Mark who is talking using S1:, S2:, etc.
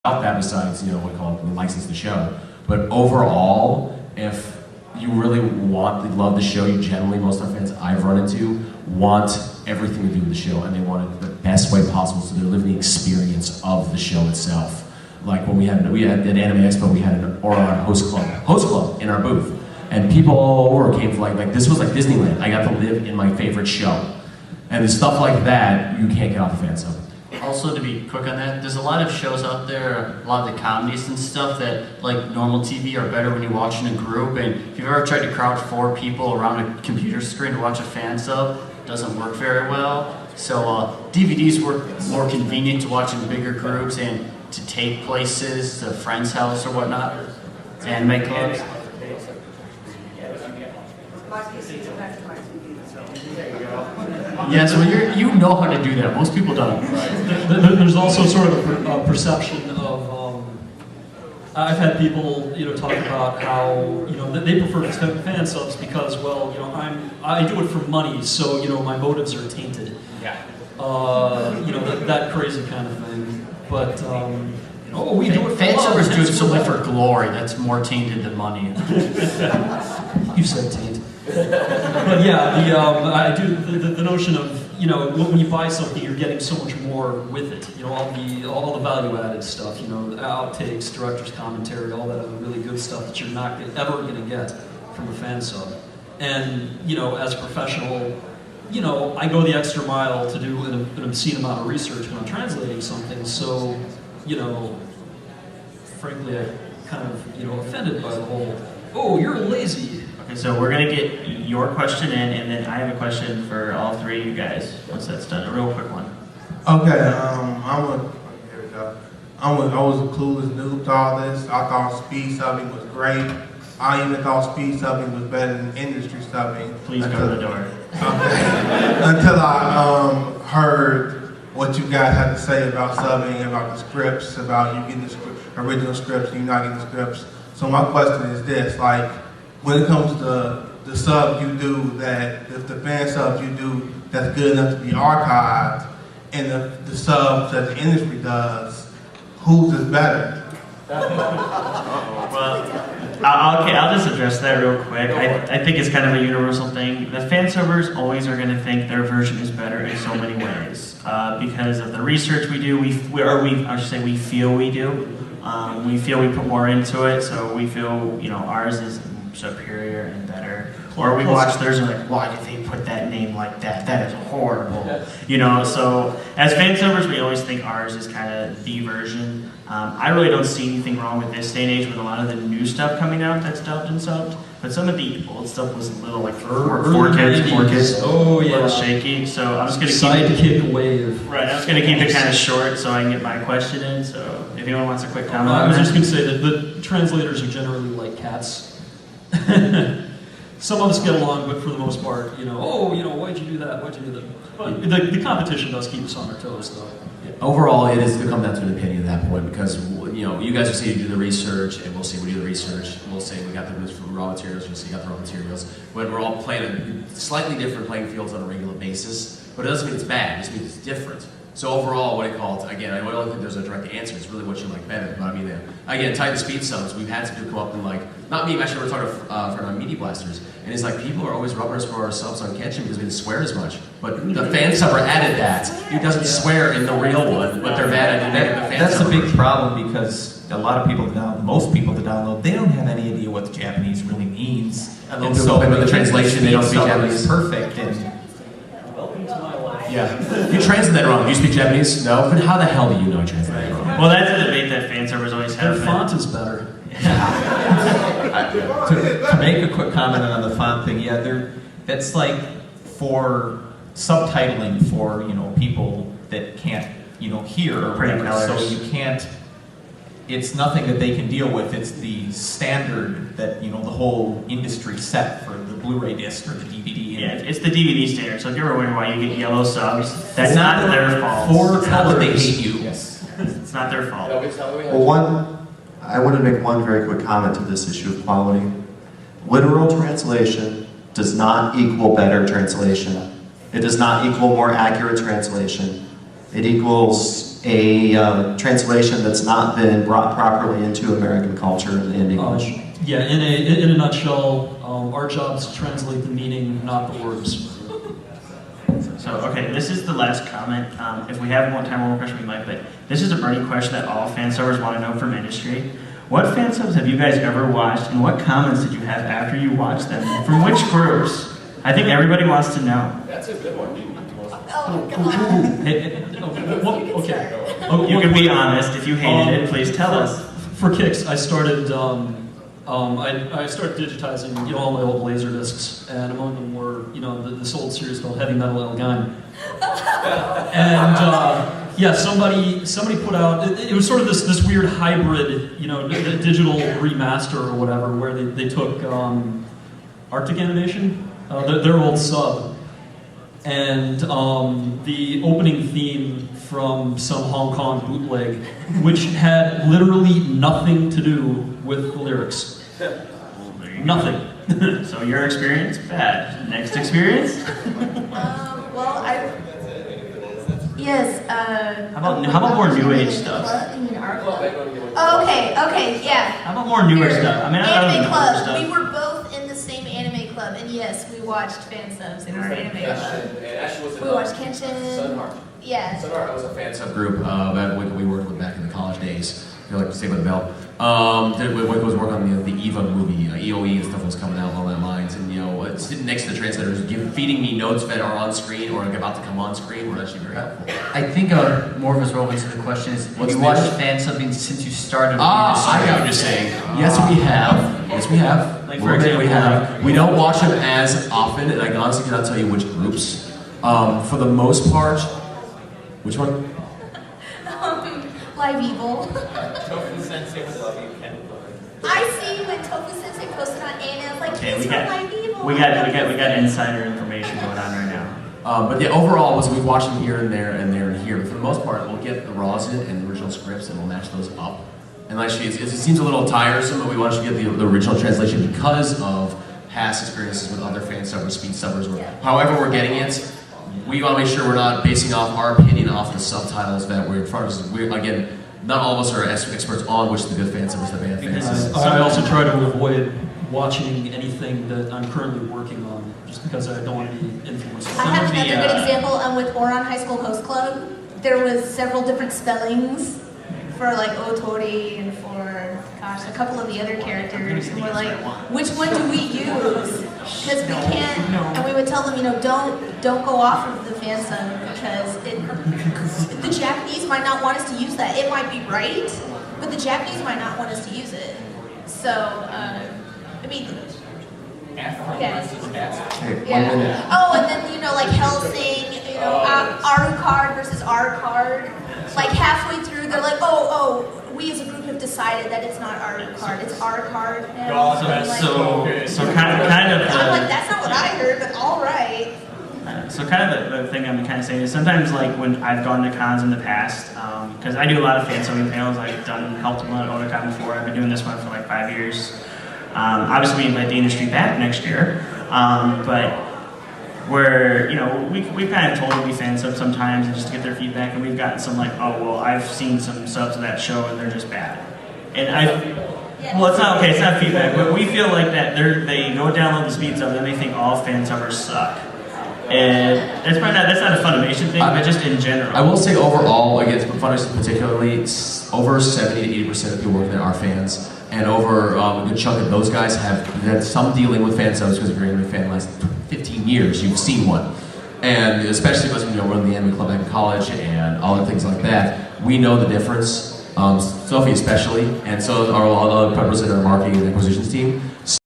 S1: that besides, what call it, license the show. But overall, if you really love the show, you generally, most of our fans I've run into, want everything to do with the show, and they want it the best way possible, so they're living the experience of the show itself. Like when we had at Anime Expo, we had an Oron host club in our booth, and people all over came for like this was like Disneyland. I got to live in my favorite show, and stuff like that you can't get off the Fansub.
S2: Also, to be quick on that, there's a lot of shows out there, a lot of the comedies and stuff that, like normal TV, are better when you watch in a group. And if you've ever tried to crowd 4 people around a computer screen to watch a fan sub, it doesn't work very well. So DVDs work more convenient to watch in bigger groups and to take places, to a friend's house or whatnot, anime clubs. Yeah, so you know how to do that. Most people don't.
S3: Right. There's also sort of a perception of, I've had people, talk about how, they prefer fan subs because, well, I do it for money, so, my motives are tainted.
S4: Yeah.
S3: That crazy kind of thing. But, we do it for
S2: fan
S3: love.
S2: subbers do it solely for glory. That's more tainted than money.
S3: You said taint. But yeah, I do the notion of when you buy something, you're getting so much more with it. All the value-added stuff. Outtakes, director's commentary, all that other really good stuff that you're not ever going to get from a fan sub. And as a professional, I go the extra mile to do an obscene amount of research when I'm translating something. So, frankly, I kind of offended by the whole, oh, you're lazy.
S5: Okay, so we're gonna get your question in, and then I have a question for all 3 of you guys. Once that's done, a real quick one.
S6: Okay, I was a clueless noob to all this. I thought speed subbing was great. I even thought speed subbing was better than industry subbing.
S5: Please go to the door.
S6: Okay. Until I heard what you guys had to say about subbing, about the scripts, about you getting the original scripts and you not getting the scripts. So my question is this, like, when it comes to the subs you do the fan subs you do that's good enough to be archived, and the subs that the industry does, whose is better?
S5: Well, I'll just address that real quick. I think it's kind of a universal thing. The fan subbers always are going to think their version is better in so many ways because of the research we do. We feel we do. We feel we put more into it, so we feel ours is superior and better. Or we watch theirs and like, why did they put that name like that? That is horrible. So as fan subbers, we always think ours is kind of the version. I really don't see anything wrong with this day and age with a lot of the new stuff coming out that's dubbed and subbed. But some of the old stuff was a little like four kids,
S3: oh yeah,
S5: a little shaky. So I'm just gonna
S3: keep wave.
S5: Right, I'm just gonna keep it kind of short so I can get my question in. So if anyone wants a quick comment,
S3: I was just gonna say that the translators are generally like cats. Some of us get along, but for the most part, why'd you do that? Why'd you do that? But the competition does keep us on our toes, though.
S1: Overall, it is to come down to an opinion at that point because you guys will say you do the research, and we'll say we do the research. We'll say we got the raw materials. You'll say you got the raw materials. When we're all playing slightly different playing fields on a regular basis, but it doesn't mean it's bad. It just means it's different. So overall, what I call it, again, I don't think there's a direct answer. It's really what you like better. But I mean, again, tied to speed subs, we've had some people come up and like, not me, actually, we're talking for our Media Blasters, and it's like people are always rubbing us for our subs on Kenshin because we didn't swear as much. But the fan subber added that. He doesn't swear in the real one, but they're mad at the fan
S4: That's
S1: subber.
S4: a big problem because a lot of people most people that download, they don't have any idea what the Japanese really means.
S1: And so with the translation, they don't speak Japanese.
S4: Perfect. And
S1: yeah, you translate that wrong. Do you speak Japanese? No. Then how the hell do you know I translate it wrong?
S5: well, that's a debate that fan servers always have.
S3: Their font is better.
S4: to make a quick comment on the font thing, that's like for subtitling for people that can't hear or whatever. So you can't. It's nothing that they can deal with. It's the standard that the whole industry set for the Blu-ray disc or the DVD.
S5: Yeah, it's the DVD standard. So if you're wondering why you get yellow subs, that's not their fault.
S4: It's not that they hate you.
S5: Yes, it's not their fault.
S7: Well, I want to make one very quick comment to this issue of quality. Literal translation does not equal better translation. It does not equal more accurate translation. It equals a translation that's not been brought properly into American culture in English.
S3: Yeah, in a nutshell, our job is to translate the meaning, not the words.
S5: So, okay, this is the last comment. If we have more time, one more question, we might, but this is a burning question that all fansubbers want to know from industry. What fansubs have you guys ever watched, and what comments did you have after you watched them? From which groups? I think everybody wants to know.
S1: That's a good one.
S3: Okay.
S5: You can be honest. If you hated it, please tell us.
S3: For kicks, I started I started digitizing all my old laser discs, and among them were this old series called Heavy Metal Elgine. And yeah, somebody put out it was sort of this weird hybrid digital remaster or whatever, where they took Arctic Animation, their old sub, and the opening theme from some Hong Kong bootleg, which had literally nothing to do with the lyrics. Nothing.
S5: So your experience, bad. Next experience?
S8: Yes.
S5: How about more new age stuff?
S8: Okay, yeah.
S5: How about more newer stuff? I mean, I don't
S8: Anime
S5: know
S8: Club.
S5: stuff.
S8: We were both in the same anime club, and yes, we watched fansubs in our anime club. We watched Kenshin.
S1: Sunheart.
S8: Yeah.
S1: Sunheart was a fan sub group that we worked with back in the college days. I feel like Saved by the Bell. Wick was working on the Eva movie, EOE and stuff was coming out along that lines, and sitting next to the translators, feeding me notes that are on screen or like about to come on screen were actually very helpful.
S2: I think more of us relevant to the question is, have you watched fansubbing since you started?
S1: I got what you're saying. Yes, we have. Yes, we have.
S5: Like, for example,
S1: we have. We don't watch them as often, and I honestly cannot tell you which groups. For the most part, which one?
S8: Live Evil. I see when Tofu Sensei posted on Anna, I was like,
S5: Okay,
S8: he's from Live Evil.
S5: we got insider information going on right now.
S1: But yeah, overall, we watch them here and there and there and here. But for the most part, we'll get the raws in and the original scripts, and we'll match those up. And actually, it seems a little tiresome, but we want to get the original translation because of past experiences with other fan subbers, speed subbers, however we're getting it. We want to make sure we're not basing off our opinion off the subtitles that we're in front of us. Again, not all of us are experts on which the good fan sub is the bad fan sub.
S3: I also try to avoid watching anything that I'm currently working on, just because I don't want to be influenced.
S8: I have another good example with Oran High School Host Club. There was several different spellings for like Otori and for a couple of the other characters, and we're like, which one do we use? Because we can't, and we would tell them, don't go off of the fan sub because the Japanese might not want us to use that. It might be right, but the Japanese might not want us to use it. So, I mean. Yeah. Oh, and then like Hellsing, Arucard versus Arcard. Like halfway through, they're like, oh, we as a group have decided that it's not Arucard, it's Arcard now.
S5: So kind of.
S8: I'm like, that's not what I heard, but all right.
S5: So kind of the thing I'm kind of saying is sometimes like when I've gone to cons in the past, because I do a lot of fansubbing panels, I've helped a lot of Otakon before. I've been doing this one for like 5 years. Obviously, we invite the industry back next year, but we're we kind of told them we fan sub sometimes and just to get their feedback, and we've gotten some like, oh well, I've seen some subs of that show and they're just bad, and it's not okay, it's not feedback, but we feel like that they go download the speed sub and then they think all fan subbers suck. And that's not a Funimation thing, but just in general.
S1: I will say overall, against Funimation particularly, over 70 to 80% of people working there are fans, and over a good chunk of those guys have had some dealing with fan subs because if you're an anime fan the last 15 years, you've seen one. And especially because we run the anime club back in college and all the things like that, we know the difference. Sophie especially, and so are all the other preppers in our marketing and acquisitions team.